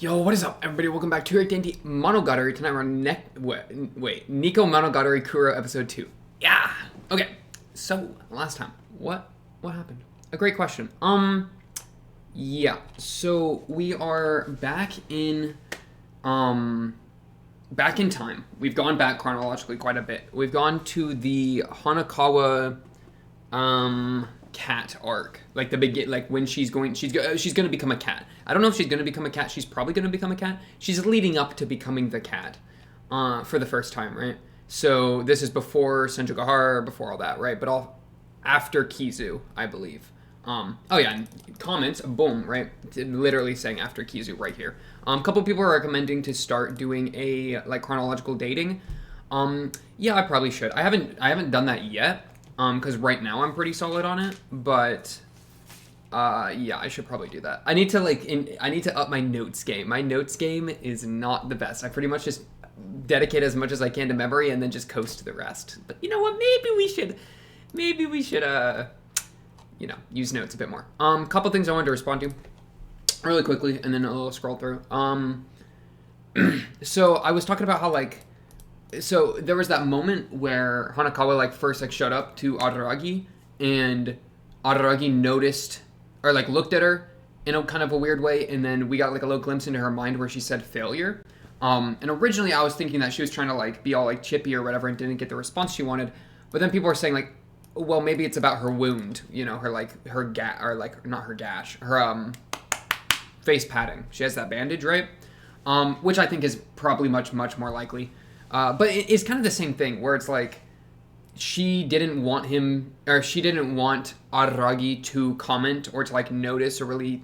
Yo, what is up, everybody? Welcome back to your dainty Monogatari. Tonight we're on Nekomonogatari Kuro episode 2. Yeah. Okay. So last time, what happened? A great question. Yeah. So we are back in time. We've gone back chronologically quite a bit. We've gone to the Hanakawa cat arc, like the begin, like when she's going to become a cat. I don't know if she's going to become a cat. She's probably going to become a cat. She's leading up to becoming the cat for the first time, right? So this is before Senjugahara, before all that, right? But all after Kizu, I believe. Oh yeah, and comments, boom, right? Literally saying after Kizu right here. A couple people are recommending to start doing a like chronological dating. Yeah, I probably should. I haven't done that yet. Because right now I'm pretty solid on it, but yeah, I should probably do that. I need to up my notes game. My notes game is not the best. I pretty much just dedicate as much as I can to memory and then just coast to the rest. But you know what? Maybe we should use notes a bit more. Couple things I wanted to respond to really quickly, and then a little scroll through. So I was talking about how so there was that moment where Hanakawa first showed up to Araragi, and Araragi noticed or looked at her in a kind of a weird way, and then we got a little glimpse into her mind where she said failure. And originally I was thinking that she was trying to be all chippy or whatever and didn't get the response she wanted, but then people were saying well, maybe it's about her wound, her not her gash, her face padding. She has that bandage, right? Which I think is probably much more likely. But it's kind of the same thing where it's she didn't want him, or she didn't want Araragi to comment or to notice or really,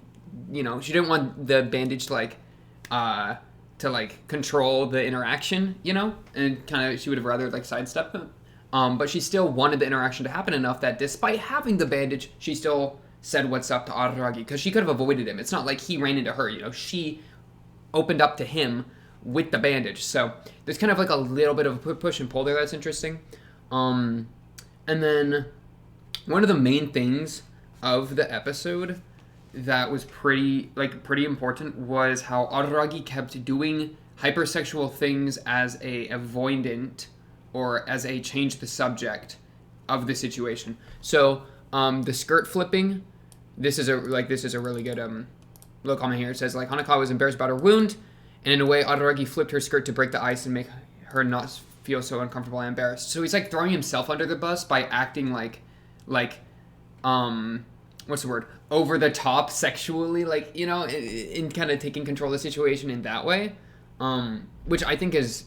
she didn't want the bandage to control the interaction, and kind of she would have rather sidestepped it. But she still wanted the interaction to happen enough that despite having the bandage, she still said what's up to Araragi because she could have avoided him. It's not like he ran into her, she opened up to him with the bandage. So there's kind of a little bit of a push and pull there that's interesting. And then one of the main things of the episode that was pretty important was how Araragi kept doing hypersexual things as a avoidant or as a change the subject of the situation. So the skirt flipping, this is a really good little comment here. It says Hanakawa was embarrassed about her wound, and in a way, Araragi flipped her skirt to break the ice and make her not feel so uncomfortable and embarrassed. So he's throwing himself under the bus by acting what's the word? Over the top sexually, in kind of taking control of the situation in that way, which I think is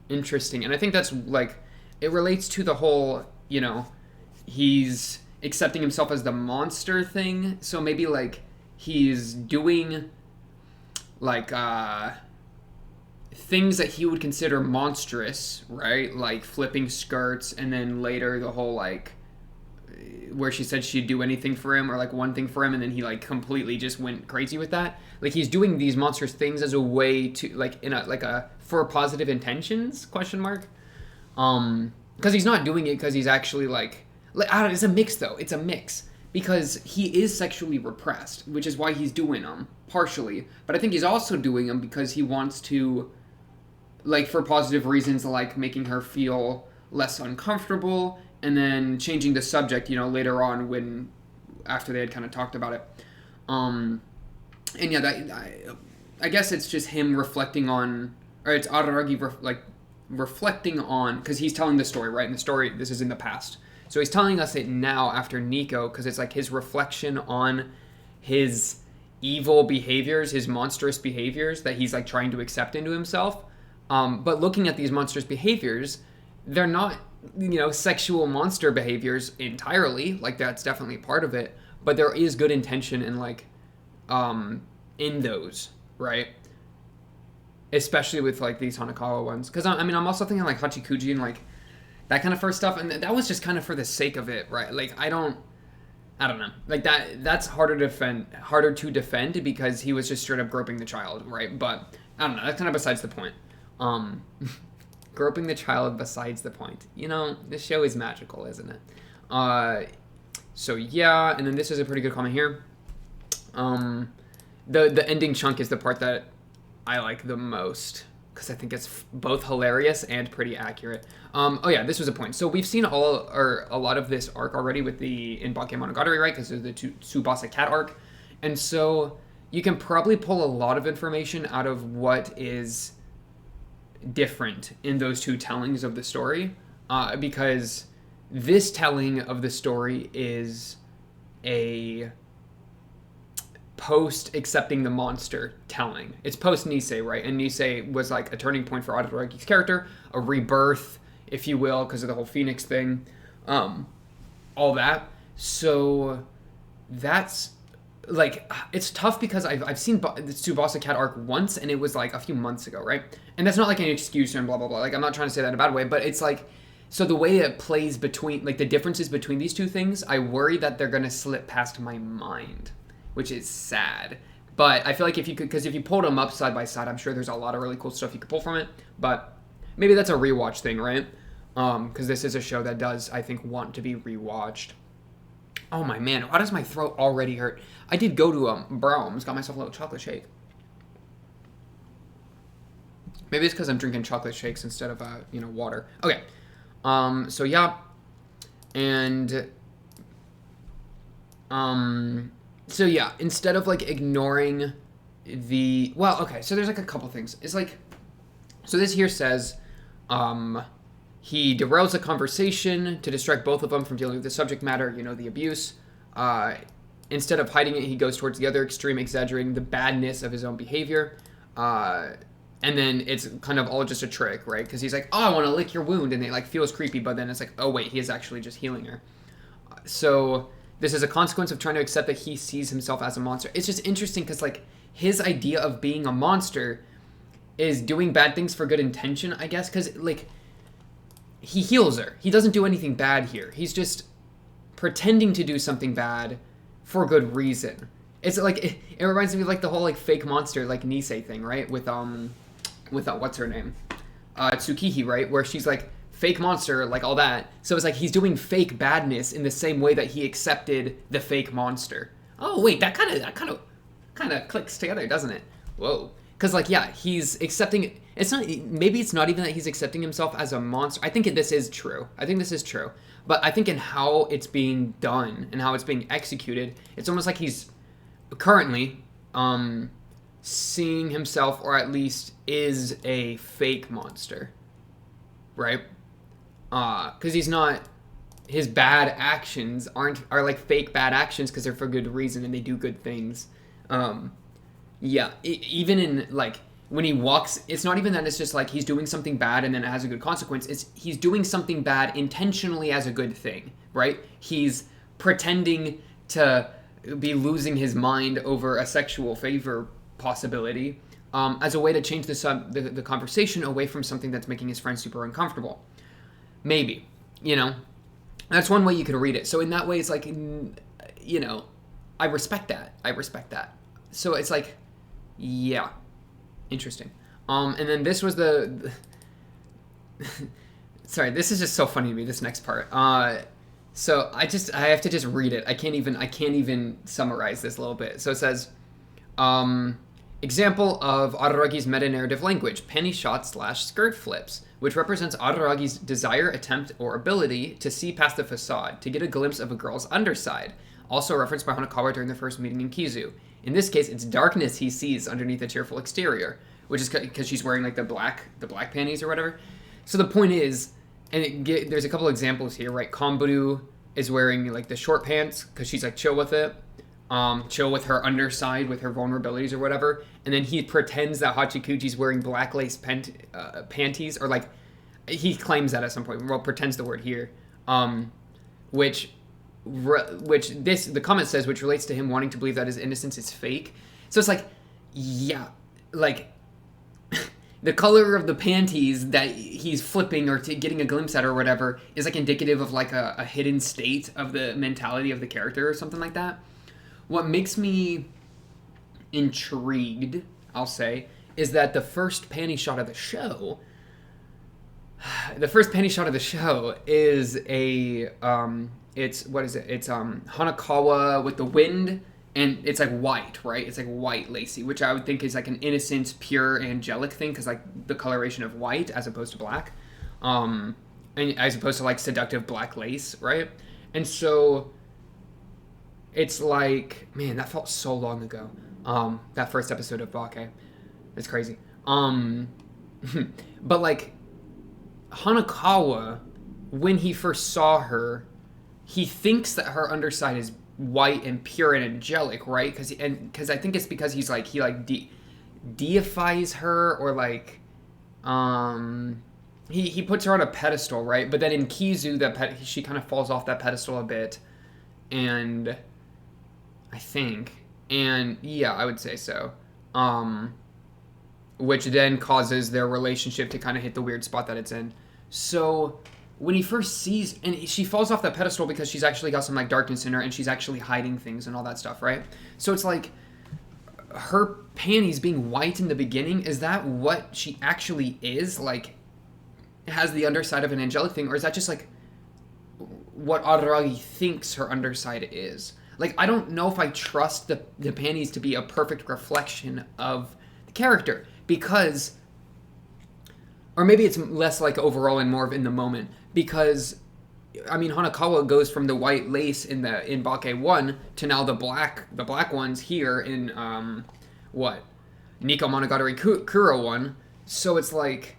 interesting. And I think that's it relates to the whole, he's accepting himself as the monster thing. So maybe he's doing things that he would consider monstrous, right? Like flipping skirts, and then later the whole where she said she'd do anything for him or one thing for him, and then he completely just went crazy with that. He's doing these monstrous things as a way to in a for positive intentions ? Because he's not doing it because he's actually I don't know, it's a mix though. It's a mix because he is sexually repressed, which is why he's doing them partially. But I think he's also doing them because he wants to for positive reasons, making her feel less uncomfortable, and then changing the subject, later on after they had kind of talked about it. And yeah, I guess it's just him reflecting on, or it's Araragi reflecting on, because he's telling the story, right? And the story, this is in the past. So he's telling us it now after Nico, because it's his reflection on his evil behaviors, his monstrous behaviors that he's trying to accept into himself. But looking at these monstrous behaviors, they're not, sexual monster behaviors entirely. That's definitely part of it. But there is good intention in in those, right? Especially with these Hanakawa ones. Because I'm also thinking Hachikuji and that kind of first stuff. And that was just kind of for the sake of it, right? I don't know. That's harder to defend because he was just straight up groping the child, right? But I don't know. That's kind of besides the point. Groping the child besides the point. This show is magical, isn't it? So yeah, and then this is a pretty good comment here. The ending chunk is the part that I like the most because I think it's both hilarious and pretty accurate. Oh yeah, this was a point. So we've seen a lot of this arc already with the in Nekomonogatari, right? Because of the Tsubasa cat arc, and so you can probably pull a lot of information out of what is different in those two tellings of the story, because this telling of the story is a post accepting the monster telling. It's post Nisei, right? And Nisei was like a turning point for Araragi's character, a rebirth, if you will, because of the whole Phoenix thing, all that. So that's like, it's tough because I've seen the Tsubasa cat arc once, and it was like a few months ago, right? And that's not like an excuse and blah blah blah. Like, I'm not trying to say that in a bad way, but it's like, so the way it plays between, like, the differences between these two things, I worry that they're gonna slip past my mind, which is sad. But I feel like if you pulled them up side by side, I'm sure there's a lot of really cool stuff you could pull from it. But maybe that's a rewatch thing, right? Because this is a show that does, I think, want to be rewatched. Oh my man, why does my throat already hurt? I did go to Brahms, got myself a little chocolate shake. Maybe it's because I'm drinking chocolate shakes instead of water. Okay, so yeah, and so yeah, instead of like ignoring the so there's like a couple things. It's like, so this here says, he derails the conversation to distract both of them from dealing with the subject matter, the abuse. Instead of hiding it, he goes towards the other extreme, exaggerating the badness of his own behavior. And then it's kind of all just a trick, right? Because he's like, oh, I want to lick your wound. And it like feels creepy, but then it's like, oh, wait, he is actually just healing her. So this is a consequence of trying to accept that he sees himself as a monster. It's just interesting because like his idea of being a monster is doing bad things for good intention, I guess. Because like he heals her. He doesn't do anything bad here. He's just pretending to do something bad for good reason. It's like it reminds me of like the whole like fake monster like Nisei thing, right? With what's her name, Tsukihi, right? Where she's like fake monster, like all that. So it's like he's doing fake badness in the same way that he accepted the fake monster. Oh wait, that kind of clicks together, doesn't it? Whoa. Because like yeah, he's accepting. It's not. Maybe it's not even that he's accepting himself as a monster. I think this is true. But I think in how it's being done and how it's being executed, it's almost like he's currently seeing himself, or at least is a fake monster, right? Because he's not. His bad actions are like fake bad actions because they're for good reason and they do good things. Yeah, even in like when he walks, it's not even that it's just like he's doing something bad and then it has a good consequence. It's he's doing something bad intentionally as a good thing, right? He's pretending to be losing his mind over a sexual favor possibility as a way to change the conversation away from something that's making his friend super uncomfortable. Maybe, that's one way you could read it. So in that way, it's like, I respect that. So it's like, yeah, interesting. And then this was sorry, this is just so funny to me, this next part. So I have to just read it. I can't even summarize this a little bit. So it says, example of Araragi's meta-narrative language, penny shot / skirt flips, which represents Araragi's desire, attempt, or ability to see past the facade, to get a glimpse of a girl's underside. Also referenced by Hanakawa during the first meeting in Kizu. In this case, it's darkness he sees underneath a cheerful exterior, which is because she's wearing like the black panties or whatever. So the point is, and there's a couple examples here, right? Konburu is wearing like the short pants because she's like chill with it, chill with her underside, with her vulnerabilities or whatever. And then he pretends that Hachikuji's wearing black lace panties, or like he claims that at some point. Well, pretends the word here, which the comment says, which relates to him wanting to believe that his innocence is fake. So it's like, yeah, like the color of the panties that he's flipping or getting a glimpse at or whatever is like indicative of like a hidden state of the mentality of the character or something like that. What makes me intrigued, I'll say, is that the first panty shot of the show is a it's what is it? It's Hanakawa with the wind and it's like white, right? It's like white lacy, which I would think is like an innocent, pure, angelic thing, because like the coloration of white as opposed to black, and as opposed to like seductive black lace, right? And so it's like, man, that felt so long ago. That first episode of Bake, it's crazy. But like Hanakawa, when he first saw her, he thinks that her underside is white and pure and angelic, right? Because I think it's because he deifies her, or like he puts her on a pedestal, right? But then in Kizu, she kind of falls off that pedestal a bit, and I think, and yeah, I would say so. Which then causes their relationship to kind of hit the weird spot that it's in. So when he first sees, and she falls off that pedestal because she's actually got some like darkness in her, and she's actually hiding things and all that stuff, right? So it's like her panties being white in the beginning, is that what she actually is? Like, has the underside of an angelic thing, or is that just like what Araragi thinks her underside is? Like, I don't know if I trust the panties to be a perfect reflection of the character, because, or maybe it's less like overall and more of in the moment, because I mean, Hanakawa goes from the white lace in Bake 1 to now the black ones here in what, Nekomonogatari Kuro 1. So it's like,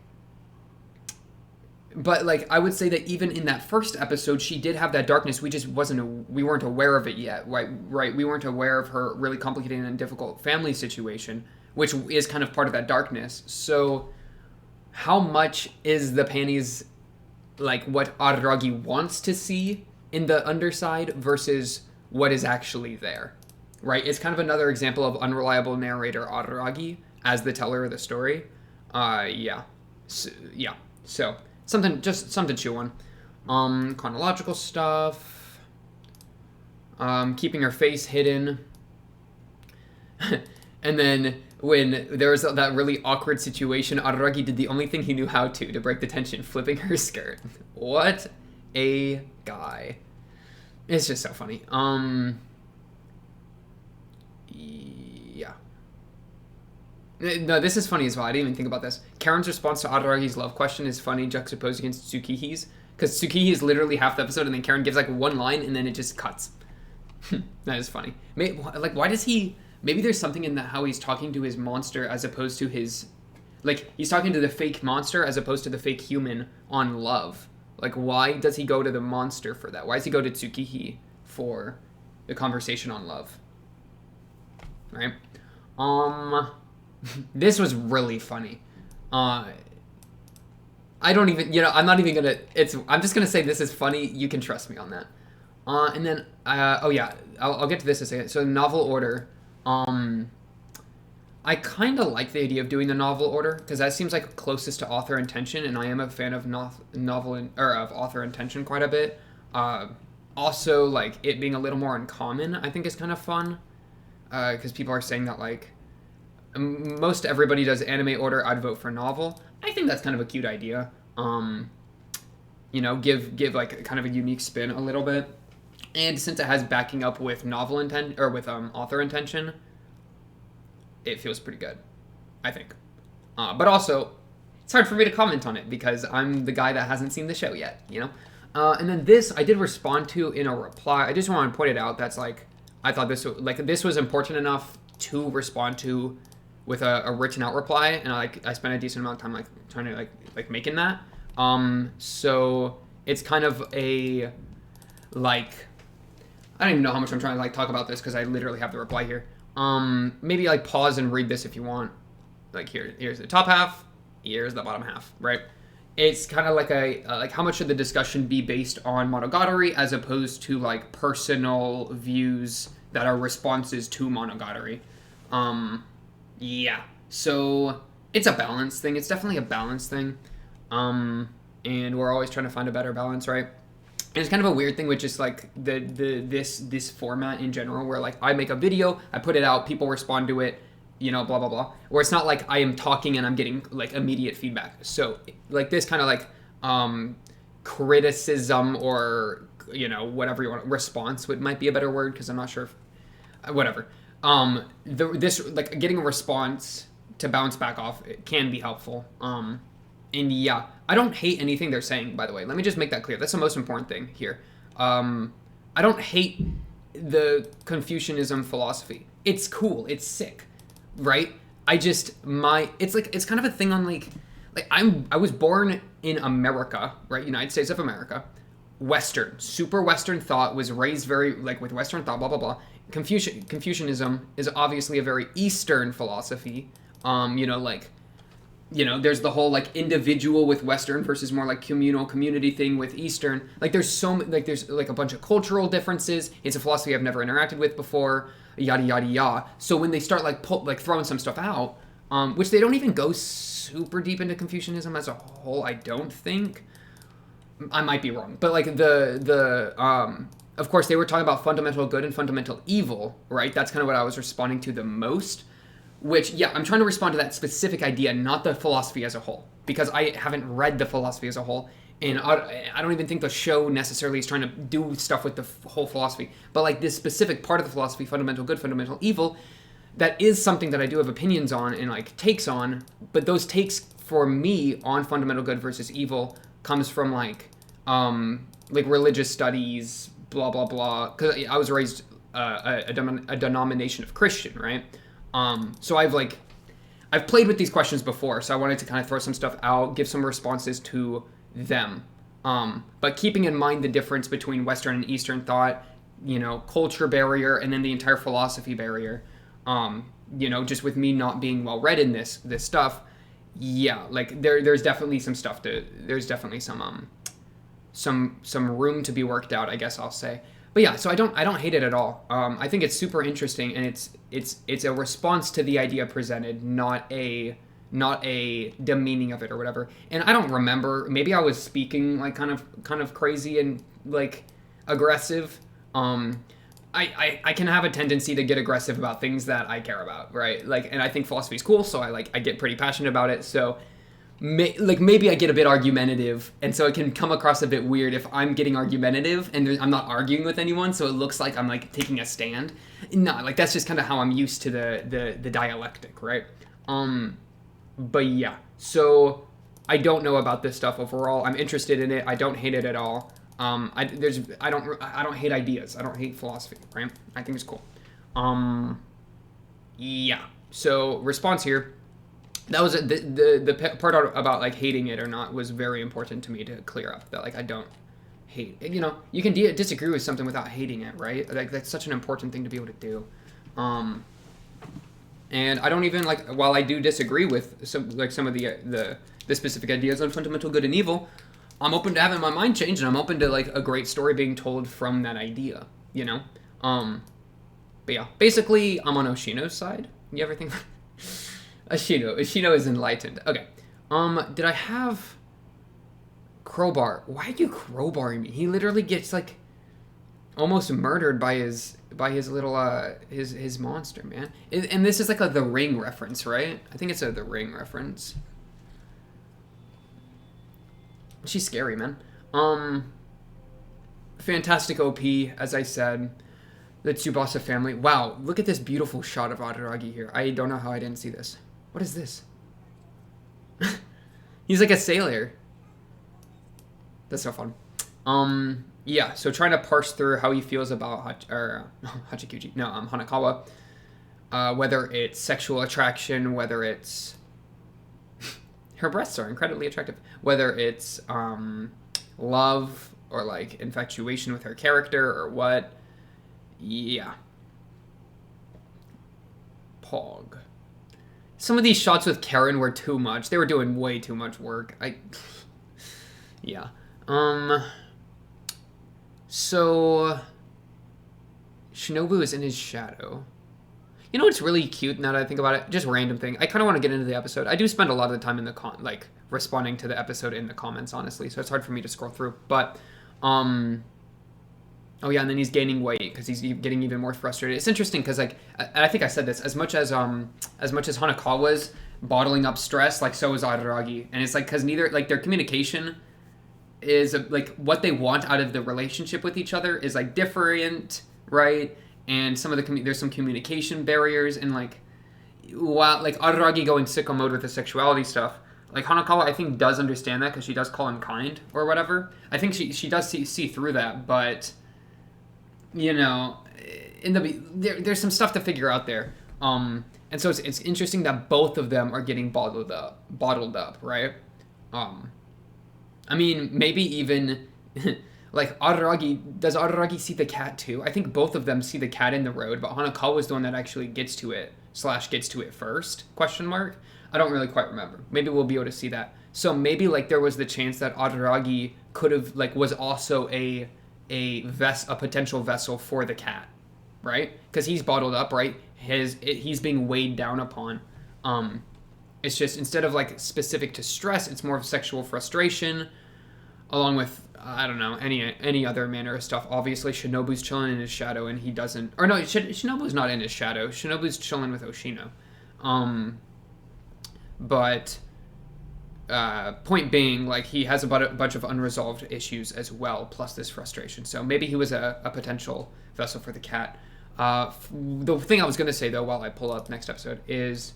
but like I would say that even in that first episode, she did have that darkness. We just we weren't aware of it yet, right? We weren't aware of her really complicated and difficult family situation, which is kind of part of that darkness. So how much is the panties like what Araragi wants to see in the underside versus what is actually there, right? It's kind of another example of unreliable narrator Araragi as the teller of the story. Yeah. So something to chew on. Chronological stuff. Keeping her face hidden. And then when there was that really awkward situation, Araragi did the only thing he knew how to break the tension, flipping her skirt. What a guy. It's just so funny. Yeah. No, this is funny as well. I didn't even think about this. Karen's response to Araragi's love question is funny, juxtaposed against Tsukihi's. Because Tsukihi is literally half the episode, and then Karen gives like one line, and then it just cuts. That is funny. Like, why does he... Maybe there's something in how he's talking to his monster as opposed to his... Like, he's talking to the fake monster as opposed to the fake human on love. Like, why does he go to the monster for that? Why does he go to Tsukihi for the conversation on love? Right? This was really funny. I don't even... I'm not even gonna... I'm just gonna say this is funny. You can trust me on that. And then... oh, yeah. I'll get to this in a second. So, novel order... I kind of like the idea of doing the novel order, because that seems like closest to author intention, and I am a fan of of author intention quite a bit. Also, like, it being a little more uncommon, I think is kind of fun, because people are saying that, like, most everybody does anime order, I'd vote for novel. I think that's kind of a cute idea. Give like kind of a unique spin a little bit. And since it has backing up with novel intent or with author intention, it feels pretty good, I think. But also, it's hard for me to comment on it because I'm the guy that hasn't seen the show yet, And then this I did respond to in a reply. I just want to point it out. That's like I thought this was important enough to respond to with a written out reply, and I spent a decent amount of time trying to making that. So it's kind of a I don't even know how much I'm trying to talk about this because I literally have the reply here. Maybe pause and read this if you want. Here's the top half, here's the bottom half, right? It's kind of like how much should the discussion be based on Monogatari as opposed to personal views that are responses to Monogatari. Yeah. So it's a balance thing. It's definitely a balance thing. And we're always trying to find a better balance, right? And it's kind of a weird thing with just this format in general, where I make a video, I put it out, people respond to it, blah blah blah. Where it's not like I am talking and I'm getting immediate feedback. So this kind of criticism or whatever you want, response might be a better word, because I'm not sure if whatever. This like getting a response to bounce back off it can be helpful. And yeah, I don't hate anything they're saying. By the way, let me just make that clear. That's the most important thing here. I don't hate the Confucianism philosophy. It's cool. It's sick, right? It's kind of a thing on I was born in America, right? United States of America. Super Western thought, was raised very like with Western thought, blah blah blah. Confucianism is obviously a very Eastern philosophy. There's the whole like individual with Western versus more like communal community thing with Eastern. Like there's like a bunch of cultural differences. It's a philosophy I've never interacted with before. Yada yada yada. So when they start like throwing some stuff out, which they don't even go super deep into Confucianism as a whole, I don't think. I might be wrong, but like of course they were talking about fundamental good and fundamental evil, right? That's kind of what I was responding to the most. Which, yeah, I'm trying to respond to that specific idea, not the philosophy as a whole, because I haven't read the philosophy as a whole, and I don't even think the show necessarily is trying to do stuff with the whole philosophy. But like this specific part of the philosophy, fundamental good, fundamental evil, that is something that I do have opinions on and like takes on. But those takes for me on fundamental good versus evil comes from like religious studies, blah blah blah. Because I was raised a denomination of Christian, right? So I've played with these questions before, so I wanted to kind of throw some stuff out, give some responses to them. But keeping in mind the difference between Western and Eastern thought, culture barrier, and then the entire philosophy barrier. Just with me not being well read in this stuff, yeah, like there's definitely some stuff there's definitely some room to be worked out, I guess I'll say. But yeah, so I don't hate it at all. I think it's super interesting, and it's a response to the idea presented, not a demeaning of it or whatever. And I don't remember. Maybe I was speaking like kind of crazy and like aggressive. I can have a tendency to get aggressive about things that I care about, right? Like, and I think philosophy is cool, so I get pretty passionate about it. So. Maybe I get a bit argumentative, and so it can come across a bit weird if I'm getting argumentative and I'm not arguing with anyone, so it looks like I'm like taking a stand. No, like that's just kind of how I'm used to the dialectic, right? But yeah, so I don't know about this stuff overall. I'm interested in it. I don't hate it at all. I don't hate ideas. I don't hate philosophy, right? I think it's cool. Yeah. So response here. That was the part about like hating it or not was very important to me to clear up. That like I don't hate. You can disagree with something without hating it, right? Like that's such an important thing to be able to do. And I don't even like, while I do disagree with some of the specific ideas on fundamental good and evil, I'm open to having my mind changed, and I'm open to like a great story being told from that idea. But yeah, basically I'm on Oshino's side. You ever think? Ashino is enlightened. Okay. Did I have crowbar? Why are you crowbarring me? He literally gets like almost murdered by his little his monster, man. And this is like a The Ring reference, right? I think it's a The Ring reference. She's scary, man. Fantastic OP, as I said. The Tsubasa family. Wow, look at this beautiful shot of Adaragi here. I don't know how I didn't see this. What is this? He's like a sailor. That's so fun. Yeah, so trying to parse through how he feels about Hachikuji. No, Hanakawa. Whether it's sexual attraction, whether it's... Her breasts are incredibly attractive. Whether it's love or like infatuation with her character or what. Yeah. Pog. Some of these shots with Karen were too much. They were doing way too much work. Yeah. So Shinobu is in his shadow. You know what's really cute now that I think about it? Just random thing. I kind of want to get into the episode. I do spend a lot of the time in the responding to the episode in the comments, honestly. So it's hard for me to scroll through. But oh yeah, and then he's gaining weight because he's getting even more frustrated. It's interesting because like I think I said this, as much as Hanakawa's bottling up stress, like so is Araragi, and it's like because neither like their communication is like what they want out of the relationship with each other is like different, right? and some of there's some communication barriers, and like while like Araragi going sicko mode with the sexuality stuff, like Hanakawa I think does understand that because she does call him kind or whatever. I think she does see through that, but you know, there's some stuff to figure out there. And so it's interesting that both of them are getting bottled up, right? I mean, maybe even like does Araragi see the cat too? I think both of them see the cat in the road, but Hanakawa is the one that actually gets to it first? Question mark. I don't really quite remember. Maybe we'll be able to see that. So maybe like there was the chance that Araragi could have like was also a potential vessel for the cat, right? Because he's bottled up, right? He's being weighed down upon. It's just instead of like specific to stress, it's more of sexual frustration, along with I don't know any other manner of stuff. Obviously, Shinobu's chilling in his shadow, and he doesn't. Or no, Shinobu's not in his shadow. Shinobu's chilling with Oshino. But point being, like he has a bunch of unresolved issues as well, plus this frustration. So maybe he was a potential vessel for the cat. The thing I was going to say, though, while I pull up next episode is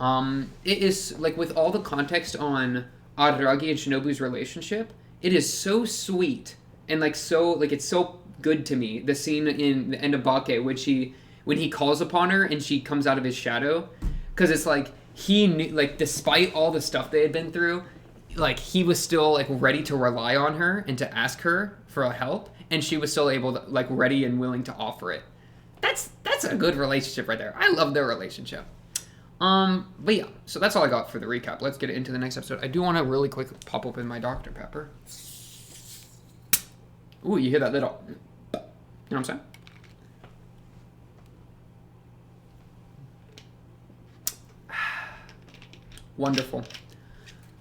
it is, like, with all the context on Araragi and Shinobu's relationship, it is so sweet and, like, so, like, it's so good to me, the scene in the end of Bake, when he calls upon her and she comes out of his shadow, because it's, like, he knew, like, despite all the stuff they had been through, like, he was still, like, ready to rely on her and to ask her for help, and she was still able to, like, ready and willing to offer it. That's a good relationship right there. I love their relationship. But yeah, so that's all I got for the recap. Let's get into the next episode. I do want to really quick pop open my Dr. Pepper. Ooh, you hear that little... You know what I'm saying? Wonderful.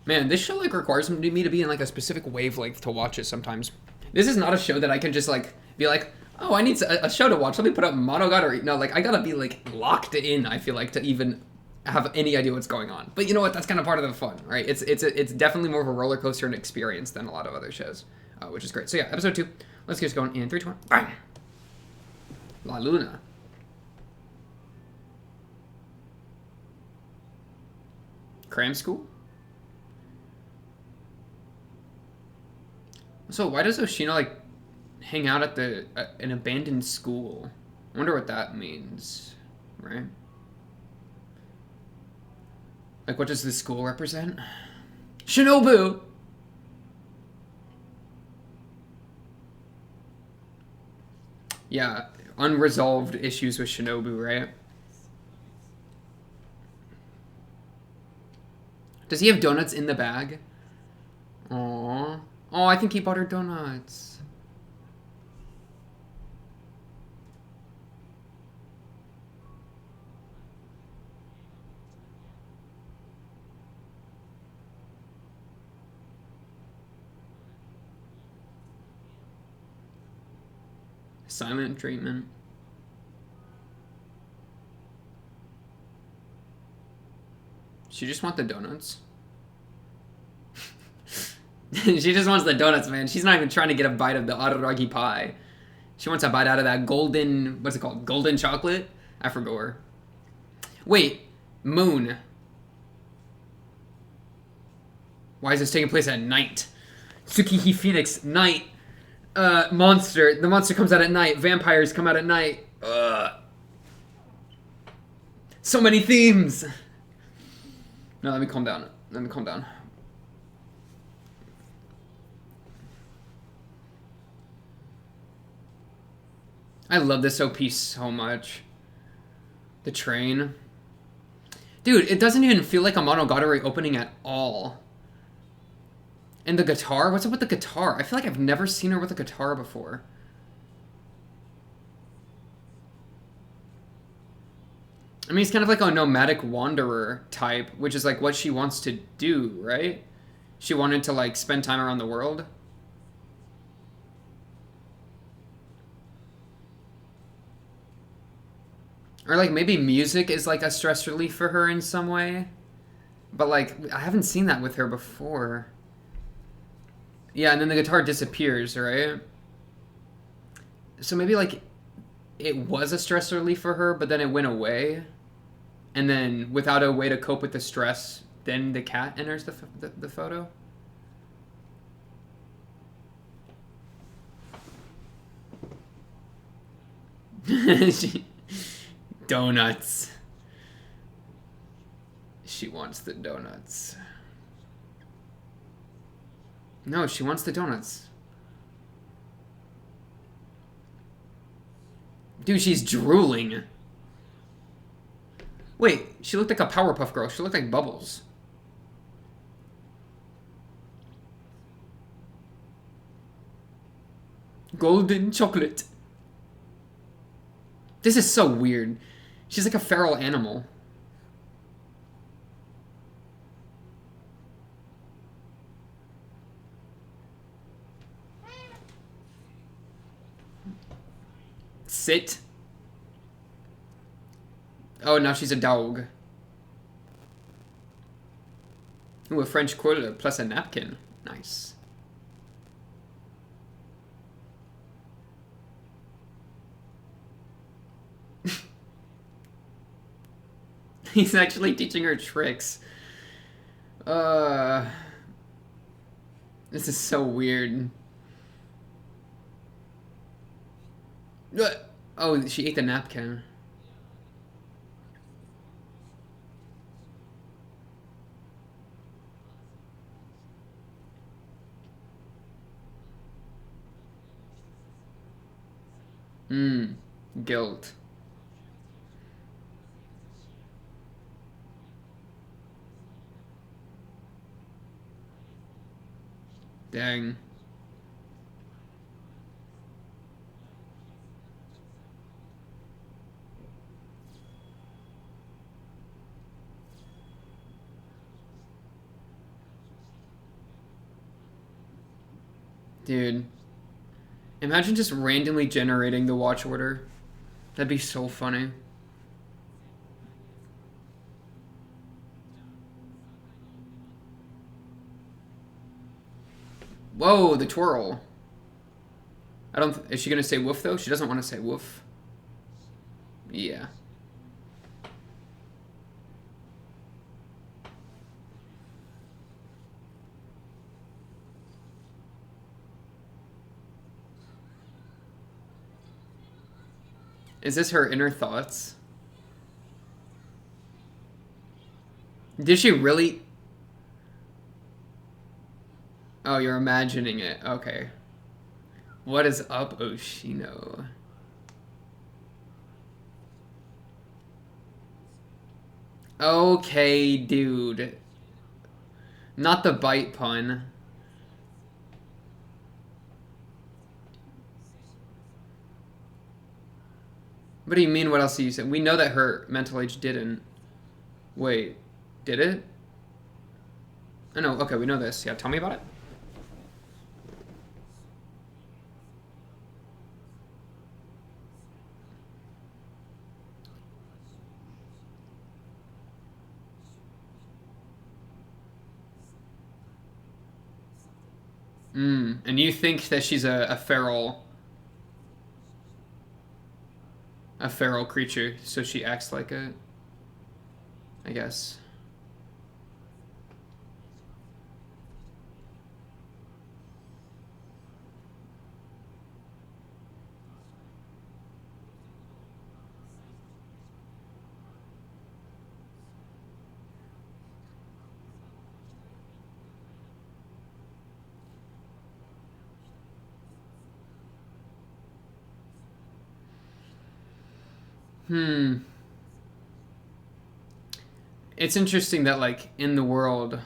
Man, this show, like, requires me to be in, like, a specific wavelength to watch it sometimes. This is not a show that I can just, like, be like, oh, I need a show to watch. Let me put up Monogatari. No, like, I gotta be, like, locked in, I feel like, to even have any idea what's going on. But you know what? That's kind of part of the fun, right? It's definitely more of a roller coaster and experience than a lot of other shows, which is great. So yeah, episode 2. Let's get going in 3, 2, 1. Bang! La Luna. Cram school? So why does Oshino, like, hang out at an abandoned school? I wonder what that means, right? Like, what does this school represent? Shinobu! Yeah, unresolved issues with Shinobu, right? Does he have donuts in the bag? Aww. Oh, I think he bought her donuts. Silent treatment. She just wants the donuts. She just wants the donuts, man. She's not even trying to get a bite of the Araragi pie. She wants a bite out of that golden... What's it called? Golden chocolate? I forgot her. Wait. Moon. Why is this taking place at night? Tsukihi Phoenix. Night. Monster. The monster comes out at night. Vampires come out at night. So many themes. No, let me calm down. I love this OP so much. The train. Dude, it doesn't even feel like a Monogatari opening at all. And the guitar? What's up with the guitar? I feel like I've never seen her with a guitar before. I mean, it's kind of like a nomadic wanderer type, which is like what she wants to do, right? She wanted to, like, spend time around the world. Or, like, maybe music is, like, a stress relief for her in some way. But, like, I haven't seen that with her before. Yeah, and then the guitar disappears, right? So maybe, like, it was a stress relief for her, but then it went away, and then without a way to cope with the stress, then the cat enters the photo. she, donuts. She wants the donuts. No, she wants the donuts. Dude, she's drooling. Wait, she looked like a Powerpuff Girl. She looked like Bubbles. Golden chocolate. This is so weird. She's like a feral animal. Sit. Oh, now she's a dog. Ooh, a French cruller plus a napkin. Nice. He's actually teaching her tricks. This is so weird. Oh, she ate the napkin. Guilt. Dang. Dude. Imagine just randomly generating the watch order. That'd be so funny. Whoa, the twirl. I don't... Is she gonna say woof, though? She doesn't want to say woof. Yeah. Is this her inner thoughts? Did she really... Oh, you're imagining it. Okay. What is up, Oshino? Okay, dude. Not the bite pun. What do you mean, what else do you say? We know that her mental age didn't. Wait, did it? I know, okay, we know this. Yeah, tell me about it. And you think that she's a feral creature, so she acts like it, I guess. It's interesting that, like, in the world,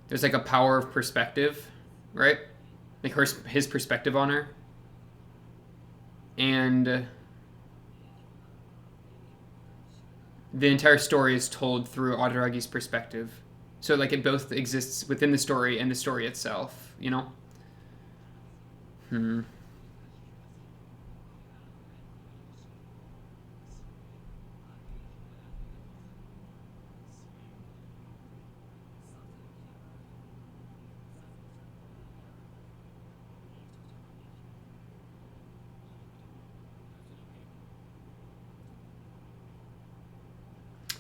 there's, like, a power of perspective, right? Like, his perspective on her. And the entire story is told through Adaragi's perspective. So, like, it both exists within the story and the story itself, you know?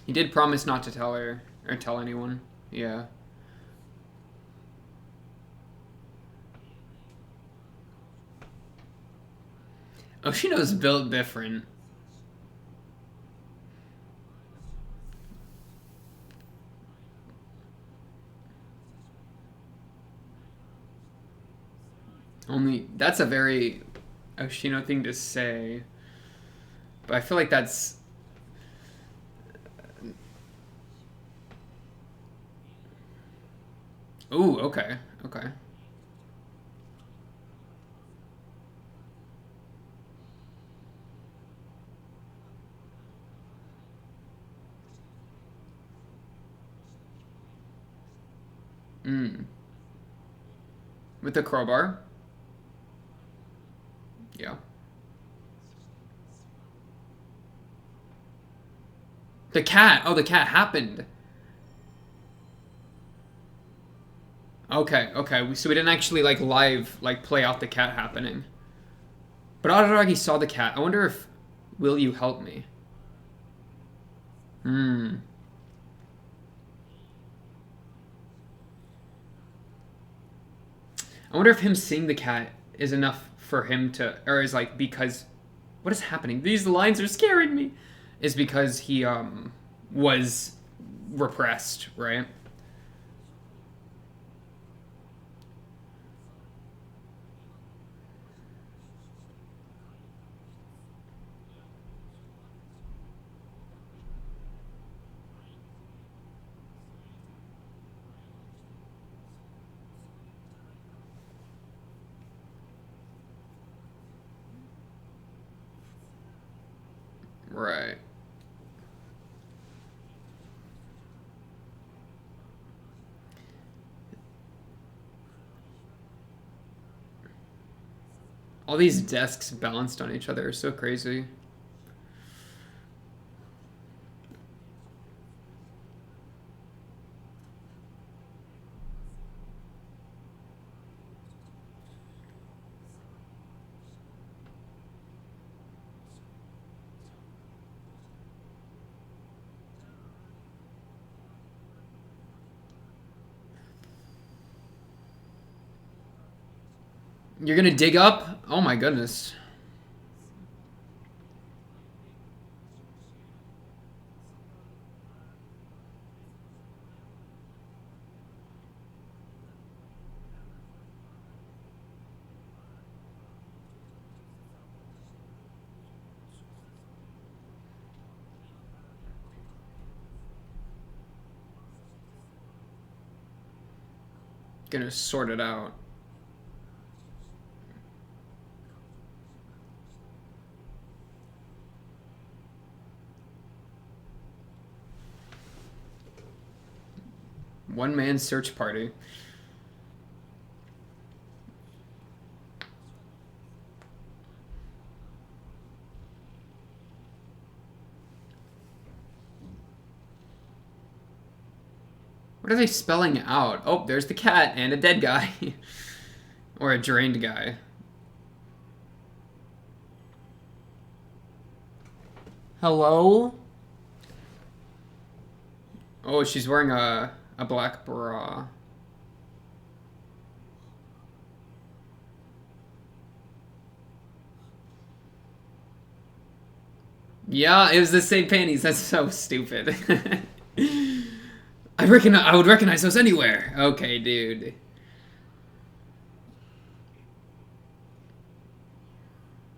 He did promise not to tell her or tell anyone. Yeah. Oshino's built different. Only that's a very Oshino thing to say. But I feel like that's ooh, okay. Okay. Mm. With the crowbar? Yeah. The cat. Oh, the cat happened. Okay, okay. So we didn't actually like live like play out the cat happening. But Araragi saw the cat. I wonder if will you help me? Hmm. I wonder if him seeing the cat is enough for him to, or is like because, what is happening? These lines are scaring me. Is because he was repressed, right? Right. All these desks balanced on each other are so crazy. You're gonna dig up? Oh my goodness. Gonna sort it out. One man search party. What are they spelling out? Oh, there's the cat and a dead guy. Or a drained guy. Hello? Oh, she's wearing a black bra. Yeah, it was the same panties. That's so stupid. I would recognize those anywhere. Okay, dude.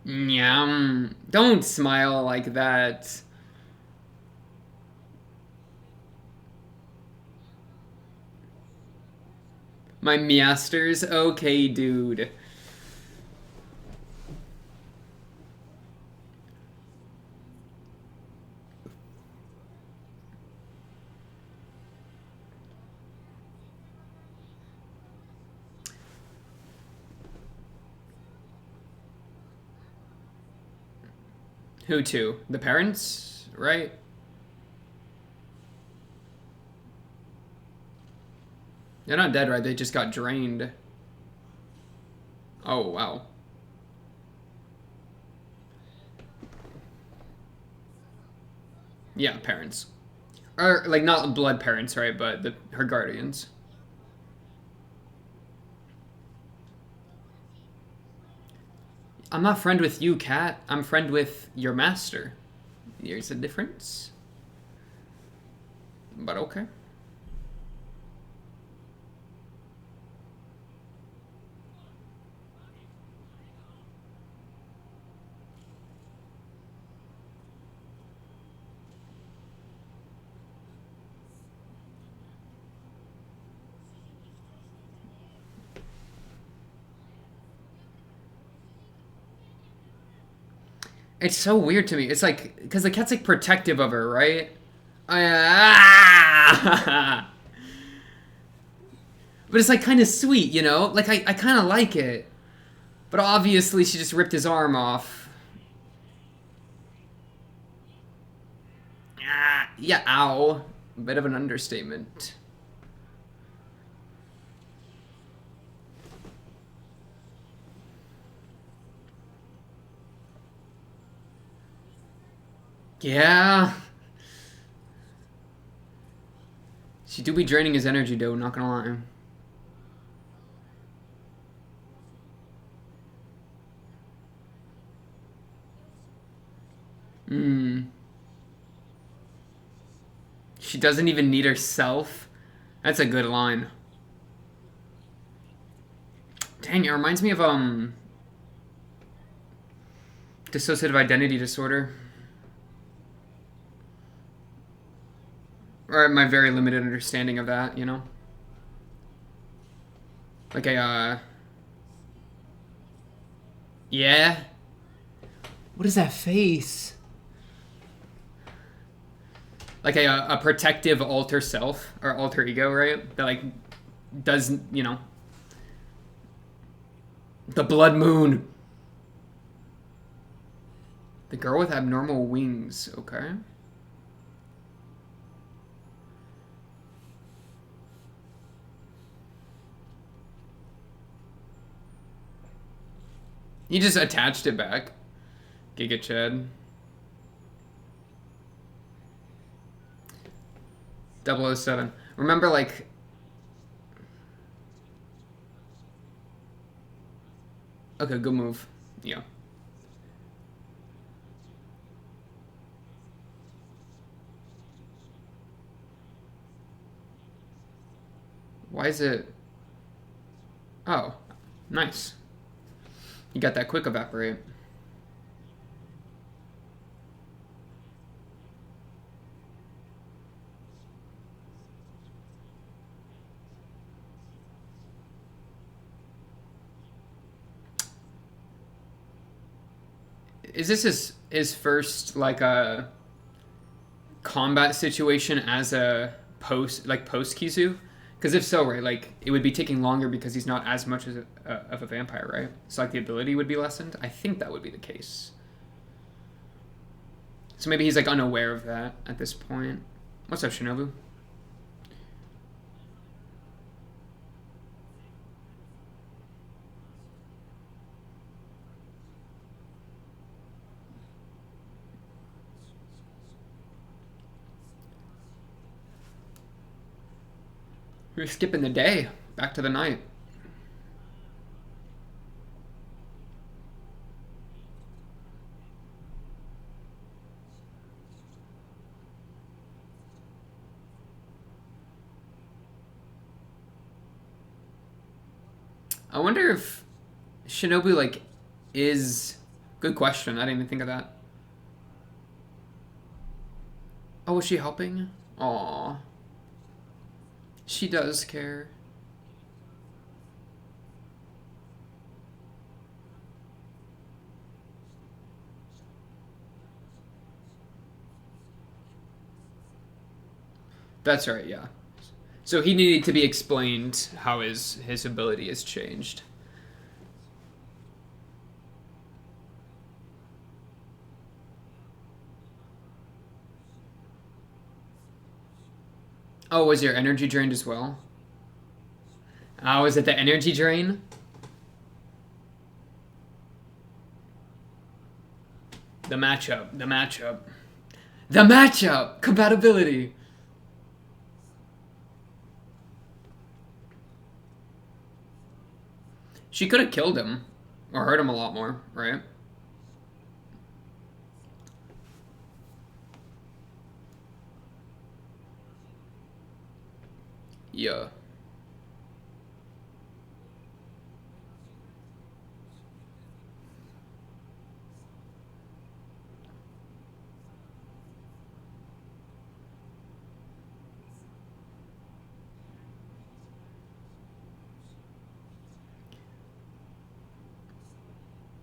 Nyam. Don't smile like that. My measters? Okay, dude. Who to? The parents, right? They're not dead, right? They just got drained. Oh, wow. Yeah, parents. Or, like, not blood parents, right? But her guardians. I'm not friend with you, cat. I'm friend with your master. There's a difference. But okay. It's so weird to me. It's like, because the cat's like protective of her, right? Ah! But it's like kind of sweet, you know? Like, I kind of like it. But obviously, she just ripped his arm off. Ah, yeah, ow. A bit of an understatement. Yeah. She do be draining his energy, though, not gonna lie. Hmm. She doesn't even need herself. That's a good line. Dang, it reminds me of dissociative identity disorder. Or my very limited understanding of that, you know? Like yeah? What is that face? Like a protective alter self, or alter ego, right? That, like, does, you know... The blood moon! The girl with abnormal wings, okay. He just attached it back. Giga Chad. 007. Remember, like... Okay, good move. Yeah. Why is it... Oh, nice. You got that quick evaporate. Is this his first, like, a combat situation as a post Kizu? Because if so, right, like, it would be taking longer because he's not as much as of a vampire, right? So, like, the ability would be lessened. I think that would be the case. So maybe he's, like, unaware of that at this point. What's up, Shinobu? We're skipping the day. Back to the night. I wonder if Shinobu, like, is... Good question. I didn't even think of that. Oh, was she helping? Aww. She does care. That's right, yeah. So he needed to be explained how his ability has changed. Oh, was your energy drained as well? Oh, was it the energy drain? The matchup. The matchup. The matchup! Compatibility! She could have killed him or hurt him a lot more, right? Yeah.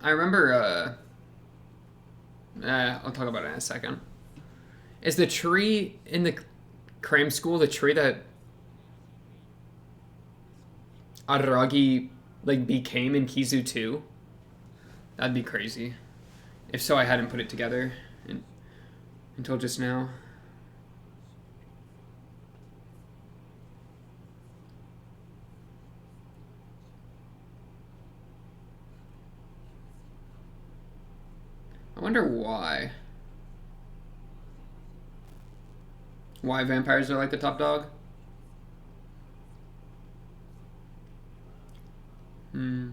I remember, I'll talk about it in a second. Is the tree in the cram school the tree that Araragi, like, became in Kizu 2? That'd be crazy. If so, I hadn't put it together until just now. I wonder why. Why vampires are like the top dog? Hmm.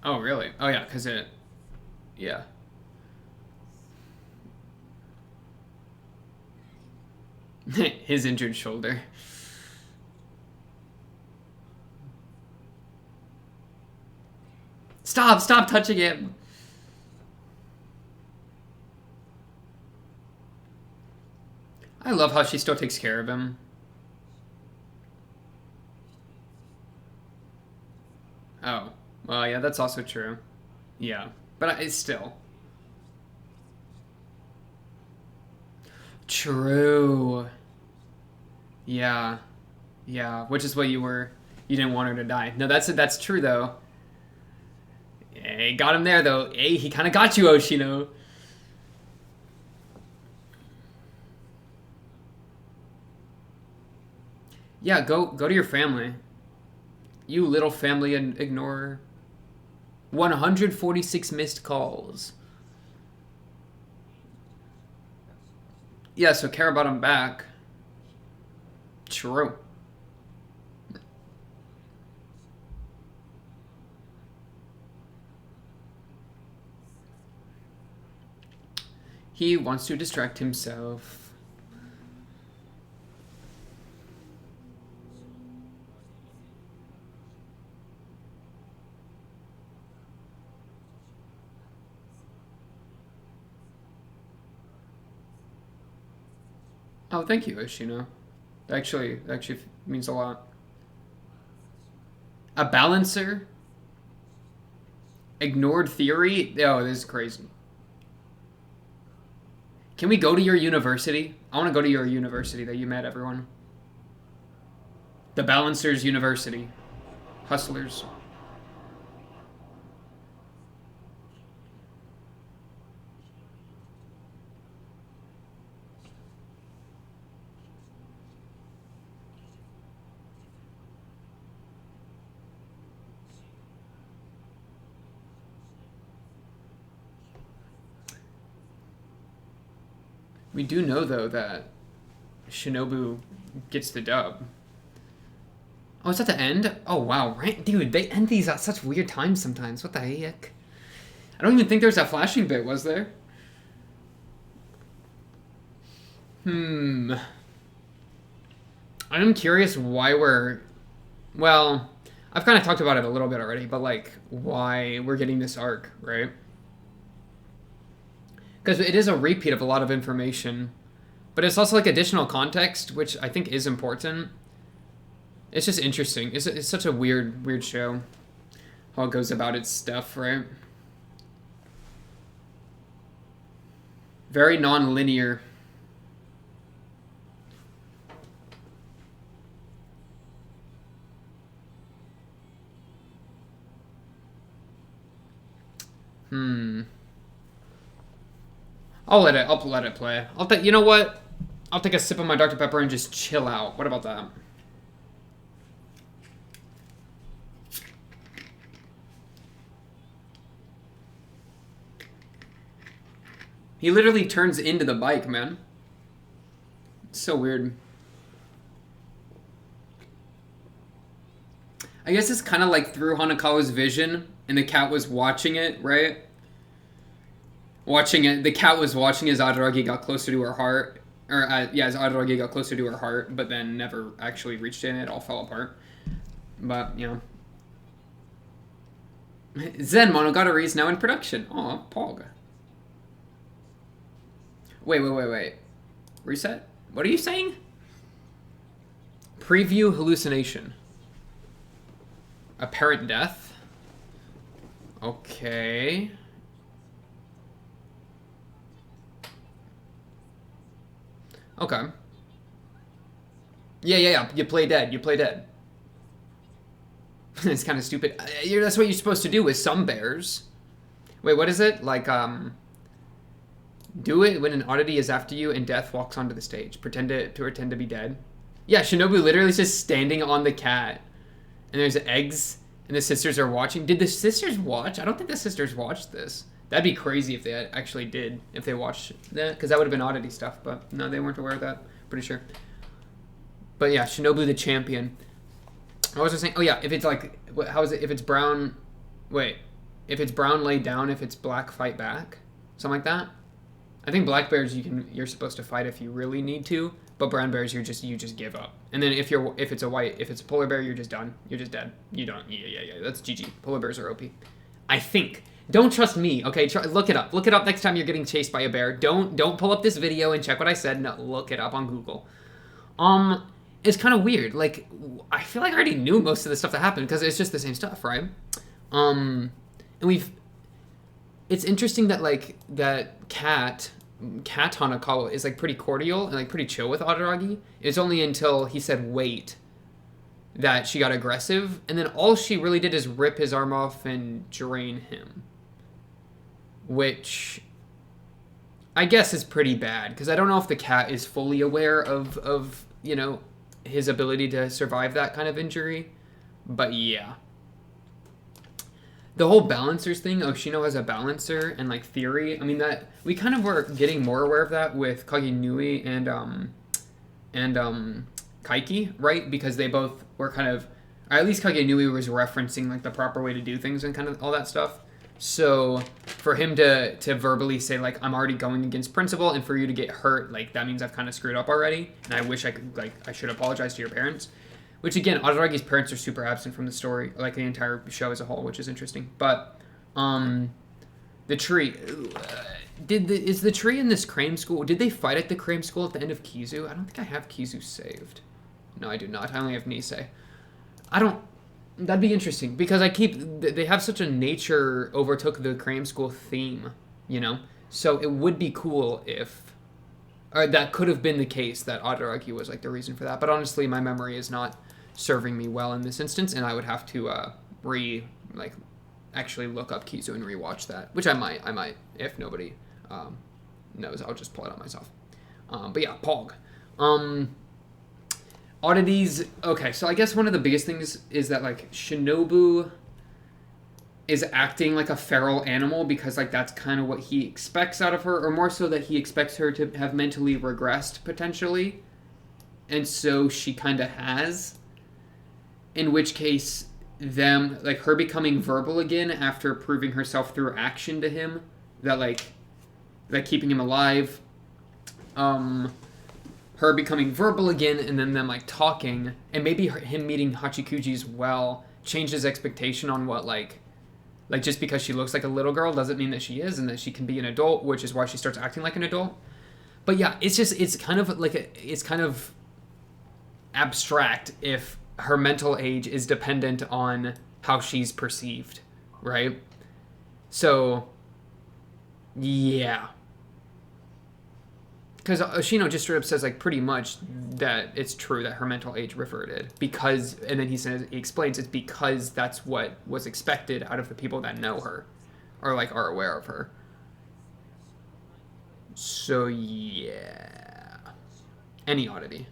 Oh, really? Oh, yeah, because it... Yeah. His injured shoulder. Stop touching him! I love how she still takes care of him. Oh. Well, yeah, that's also true. Yeah. But it's still... True. Yeah. Yeah. Which is what you were... You didn't want her to die. No, that's true, though. Hey, got him there, though. Hey, he kind of got you, Oshino. Yeah, go to your family. You little family ignorer. 146 missed calls. Yeah, so care about him back. True. He wants to distract himself. Oh, thank you, Ishino. That actually means a lot. A balancer? Ignored theory? Oh, this is crazy. Can we go to your university? I want to go to your university that you met everyone. The Balancers University. Hustlers. We do know, though, that Shinobu gets the dub. Oh, is that the end? Oh, wow. Right? Dude, they end these at such weird times sometimes. What the heck? I don't even think there's that flashing bit, was there? I'm curious why we're... Well, I've kind of talked about it a little bit already, but, like, why we're getting this arc, right? Because it is a repeat of a lot of information, but it's also like additional context, which I think is important. It's just interesting. It's such a weird show, how it goes about its stuff, right? Very non-linear. I'll let it play. You know what? I'll take a sip of my Dr. Pepper and just chill out. What about that? He literally turns into the bike, man. It's so weird. I guess it's kind of like through Hanekawa's vision, and the cat was watching it, right? Watching it. The cat was watching as Adaragi got closer to her heart. Or, as Adaragi got closer to her heart, but then never actually reached it, and it all fell apart. But, you know. Zen Monogatari is now in production. Aw, Pog. Wait. Reset? What are you saying? Preview hallucination. Apparent death? Okay. Okay. Yeah. You play dead. It's kind of stupid. That's what you're supposed to do with some bears. Wait, what is it? Like, do it when an oddity is after you and death walks onto the stage. Pretend to be dead. Yeah, Shinobu literally is just standing on the cat. And there's eggs, and the sisters are watching. Did the sisters watch? I don't think the sisters watched this. That'd be crazy if they actually did, if they watched that, because that would have been oddity stuff, but no, they weren't aware of that, pretty sure. But yeah, Shinobu the champion. I was just saying, oh yeah, if it's like, how is it, if it's brown, if it's brown, lay down, if it's black, fight back, something like that. I think black bears you're supposed to fight if you really need to, but brown bears you just give up. And then if it's a polar bear, you're just done. You're just dead. You don't. Yeah. That's GG. Polar bears are OP. I think. Don't trust me. Okay, look it up. Look it up next time you're getting chased by a bear. Don't pull up this video and check what I said. No, look it up on Google. It's kind of weird. Like, I feel like I already knew most of the stuff that happened because it's just the same stuff, right? And it's interesting that like that Cat Hanakawa is like pretty cordial and like pretty chill with Adaragi. It's only until he said wait that she got aggressive, and then all she really did is rip his arm off and drain him, which I guess is pretty bad because I don't know if the cat is fully aware of you know, his ability to survive that kind of injury, but yeah. The whole balancers thing, Oshino has a balancer and like theory. I mean, that we kind of were getting more aware of that with Kagenui and Kaiki, right? Because they both were kind of, or at least Kagenui was referencing like the proper way to do things and kind of all that stuff. So for him to verbally say like, I'm already going against principle, and for you to get hurt, like that means I've kind of screwed up already, and I wish I could, like, I should apologize to your parents. Which again, Adaragi's parents are super absent from the story, like the entire show as a whole, which is interesting. But the tree, is the tree in this crane school? Did they fight at the crane school at the end of Kizu? I don't think I have Kizu saved. No, I do not. I only have Nisei. That'd be interesting because they have such a nature overtook the crane school theme, you know. So it would be cool if, or that could have been the case that Adaragi was like the reason for that. But honestly, my memory is not serving me well in this instance, and I would have to actually look up Kizu and rewatch that, which I might if nobody knows. I'll just pull it out myself. But yeah, Pog. Oddities. Okay, so I guess one of the biggest things is that like Shinobu is acting like a feral animal because like that's kind of what he expects out of her, or more so that he expects her to have mentally regressed potentially, and so she kind of has. In which case, her becoming verbal again after proving herself through action to him, that keeping him alive, her becoming verbal again, and then them like talking, and maybe him meeting Hachikuji as well changed his expectation on what like just because she looks like a little girl doesn't mean that she is, and that she can be an adult, which is why she starts acting like an adult. But yeah, it's kind of abstract if her mental age is dependent on how she's perceived, right? So, yeah. Because Oshino just straight up says, like, pretty much that it's true that her mental age reverted. Because, and then he explains it's because that's what was expected out of the people that know her. Or, like, are aware of her. So, yeah. Any oddity.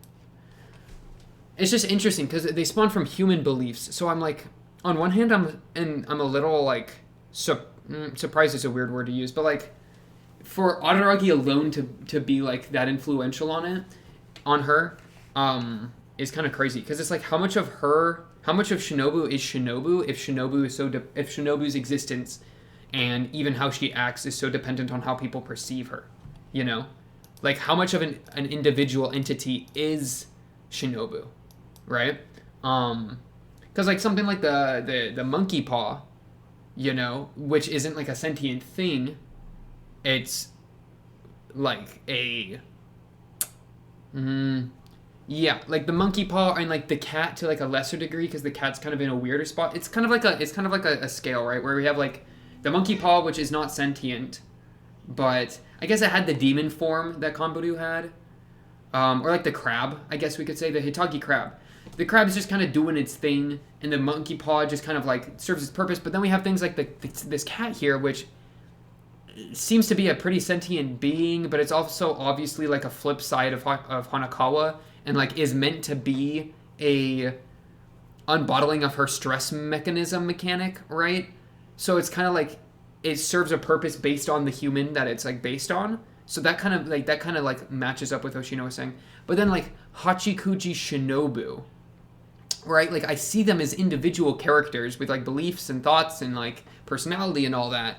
It's just interesting because they spawn from human beliefs. So I'm like, on one hand, I'm a little like surprised is a weird word to use, but like, for Araragi alone to be like that influential on her, is kind of crazy because it's like how much of Shinobu is Shinobu if Shinobu is if Shinobu's existence and even how she acts is so dependent on how people perceive her, you know, like how much of an individual entity is Shinobu, right? Because like something like the monkey paw, you know, which isn't like a sentient thing, it's like a yeah, like the monkey paw and like the cat to like a lesser degree because the cat's kind of in a weirder spot. It's kind of like a scale, right, where we have like the monkey paw, which is not sentient, but I guess it had the demon form that Kanburu had, or like the crab, I guess we could say the Hitagi crab. The crab is just kind of doing its thing, and the monkey paw just kind of like serves its purpose. But then we have things like this cat here, which seems to be a pretty sentient being, but it's also obviously like a flip side of Hanakawa, and like is meant to be a unbottling of her stress mechanism mechanic, right? So it's kind of like it serves a purpose based on the human that it's like based on. So that kind of like matches up with what Hoshino was saying. But then like Hachikuji Shinobu, right? Like I see them as individual characters with like beliefs and thoughts and like personality and all that,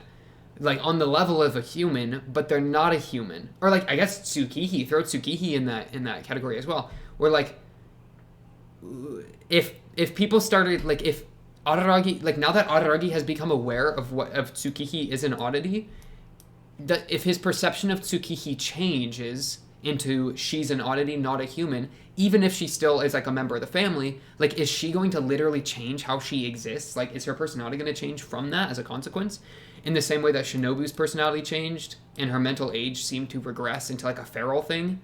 like on the level of a human, but they're not a human. Or like I guess Tsukihi, throw Tsukihi in that category as well. Where like if people started like if Araragi, like now that Araragi has become aware of Tsukihi is an oddity, that if his perception of Tsukihi changes into she's an oddity, not a human, even if she still is like a member of the family, like is she going to literally change how she exists? Like is her personality going to change from that as a consequence? In the same way that Shinobu's personality changed and her mental age seemed to regress into like a feral thing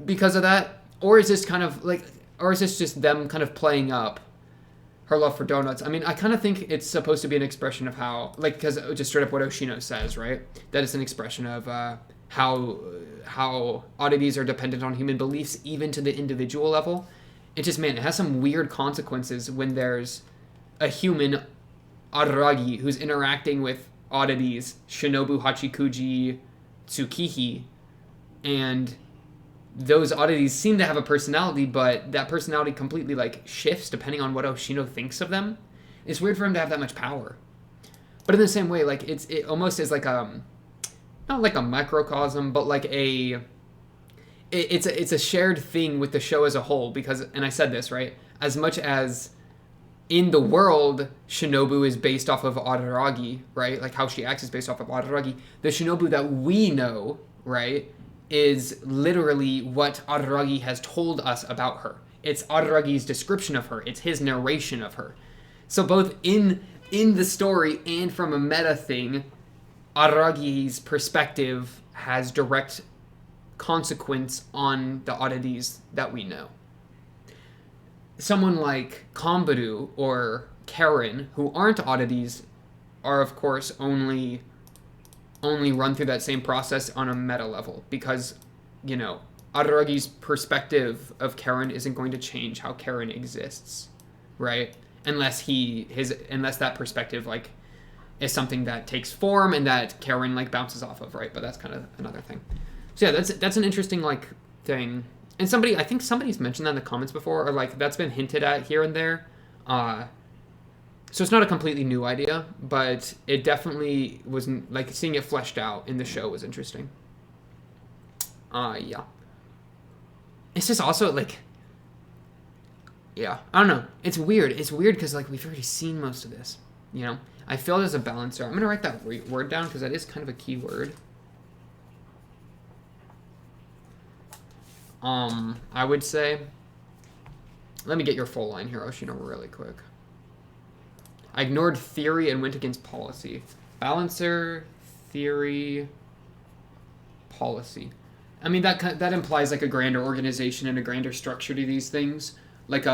because of that? Or is this kind of like, or is this just them kind of playing up her love for donuts? I mean, I kind of think it's supposed to be an expression of how, like, because just straight up what Oshino says, right? That it's an expression of how oddities are dependent on human beliefs, even to the individual level. It just, man, it has some weird consequences when there's a human Araragi who's interacting with oddities, Shinobu, Hachikuji, Tsukihi, and those oddities seem to have a personality, but that personality completely like shifts depending on what Oshino thinks of them. It's weird for him to have that much power. But in the same way, like it almost is like not like a microcosm, but like it's a shared thing with the show as a whole, because, and I said this, right? As much as in the world, Shinobu is based off of Araragi, right? Like how she acts is based off of Araragi. The Shinobu that we know, right, is literally what Araragi has told us about her. It's Araragi's description of her. It's his narration of her. So both in the story and from a meta thing, Araragi's perspective has direct consequence on the oddities that we know. Someone like Kanburu or Karen, who aren't oddities, are of course only run through that same process on a meta level, because, you know, Araragi's perspective of Karen isn't going to change how Karen exists, right? Unless that perspective like is something that takes form and that Karen like bounces off of, right? But that's kind of another thing. So yeah, that's an interesting like thing. And I think somebody's mentioned that in the comments before, or like that's been hinted at here and there. So it's not a completely new idea, but it definitely was, like, seeing it fleshed out in the show was interesting. Yeah. It's just also, like, yeah, I don't know. It's weird. It's weird because, like, we've already seen most of this, you know? I feel there's a balancer. I'm going to write that word down because that is kind of a key word. I would say, let me get your full line here, Oshino, really quick. I ignored theory and went against policy. Balancer, theory, policy. I mean, that implies like a grander organization and a grander structure to these things. Like,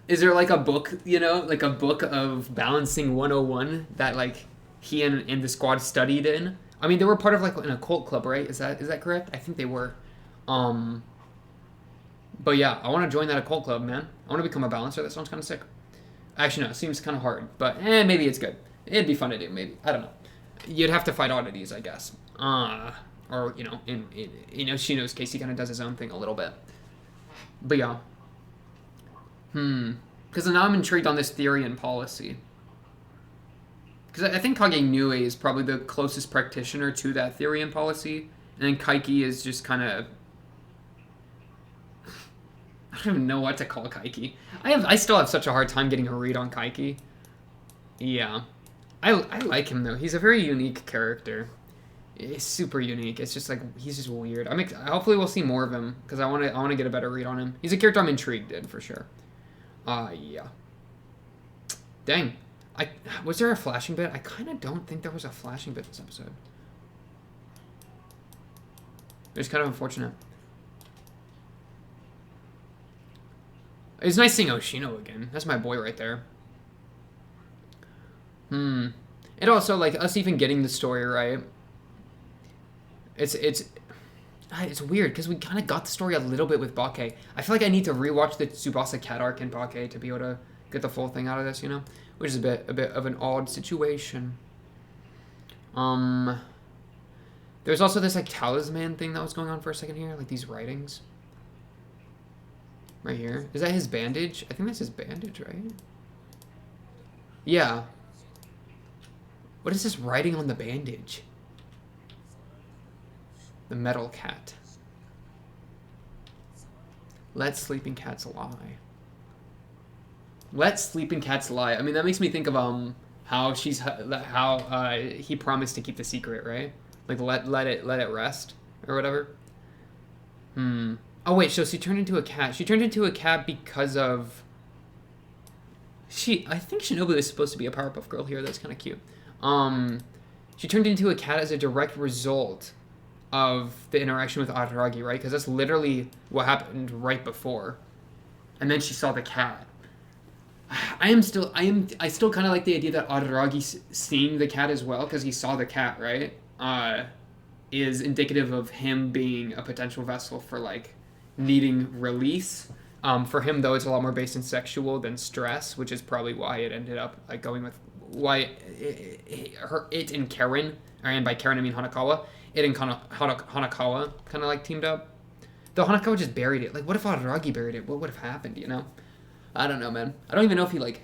is there like a book, you know, like a book of balancing 101 that like he and the squad studied in? I mean, they were part of like an occult club, right? Is that correct? I think they were. But yeah, I want to join that occult club, man. I want to become a balancer. That sounds kind of sick. Actually, no, it seems kind of hard, but maybe it's good. It'd be fun to do, maybe. I don't know. you'd have to fight oddities, I guess. Or in Shino's case, he kind of does his own thing a little bit. But yeah. Because now I'm intrigued on this theory and policy. Because I think Kagenue is probably the closest practitioner to that theory and policy, and then Kaiki is just kind of. I don't even know what to call Kaiki. I still have such a hard time getting a read on Kaiki. Yeah. I like him though. He's a very unique character. He's super unique. It's just like he's just weird. Hopefully we'll see more of him because I want to get a better read on him. He's a character I'm intrigued in for sure. Yeah. Dang. Was there a flashing bit? I kind of don't think there was a flashing bit this episode. It's kind of unfortunate. It's nice seeing Oshino again. That's my boy right there. And also, like, us even getting the story right. It's weird, because we kind of got the story a little bit with Bake. I feel like I need to rewatch the Tsubasa cat arc in Bake to be able to get the full thing out of this, Which is a bit of an odd situation. There's also this, like, talisman thing that was going on for a second here. Like, these writings. Right here. Is that his bandage? I think that's his bandage, right? Yeah. What is this writing on the bandage? The metal cat. Let sleeping cats lie. Let sleeping cats lie. I mean, that makes me think of how he promised to keep the secret, right? Like let it rest or whatever. Oh wait, so she turned into a cat. She turned into a cat because of. I think Shinobu is supposed to be a Powerpuff Girl here. That's kind of cute. She turned into a cat as a direct result of the interaction with Araragi, right? Because that's literally what happened right before. And then she saw the cat. I still kind of like the idea that Araragi seeing the cat as well, because he saw the cat, right? Is indicative of him being a potential vessel for, like, needing release. For him, though, it's a lot more based in sexual than stress, which is probably why it ended up, like, going with why it and Karen, and by Karen I mean Hanakawa, it and Hanakawa kind of, like, teamed up. Though Hanakawa just buried it. Like, what if Araragi buried it? What would have happened, I don't know, man. I don't even know if he, like,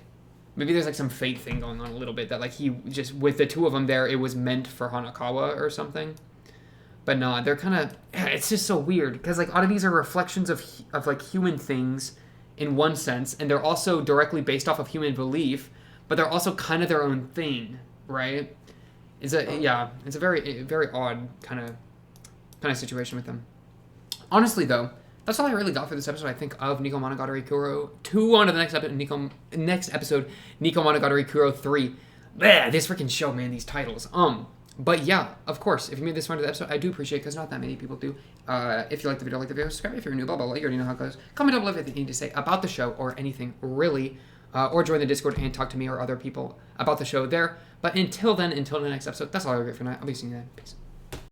maybe there's, like, some fate thing going on a little bit that, like, he just, with the two of them there, it was meant for Hanakawa or something. But no, they're kind of, it's just so weird, because, like, oddities are reflections of like, human things in one sense, and they're also directly based off of human belief, but they're also kind of their own thing, right? It's a very, very odd kind of situation with them. Honestly, though, that's all I really got for this episode, I think, of Nekomonogatari Kuro 2. On to the next episode, Nekomonogatari Kuro 3. Bleh, this freaking show, man, these titles. But yeah, of course, if you made this far into the episode, I do appreciate it, because not that many people do. If you like the video, subscribe. If you're new, blah, blah, blah, you already know how it goes. Comment down below if you need to say about the show or anything, really. Or join the Discord and talk to me or other people about the show there. But until then, until the next episode, that's all I got for tonight. I'll be seeing you then. Peace.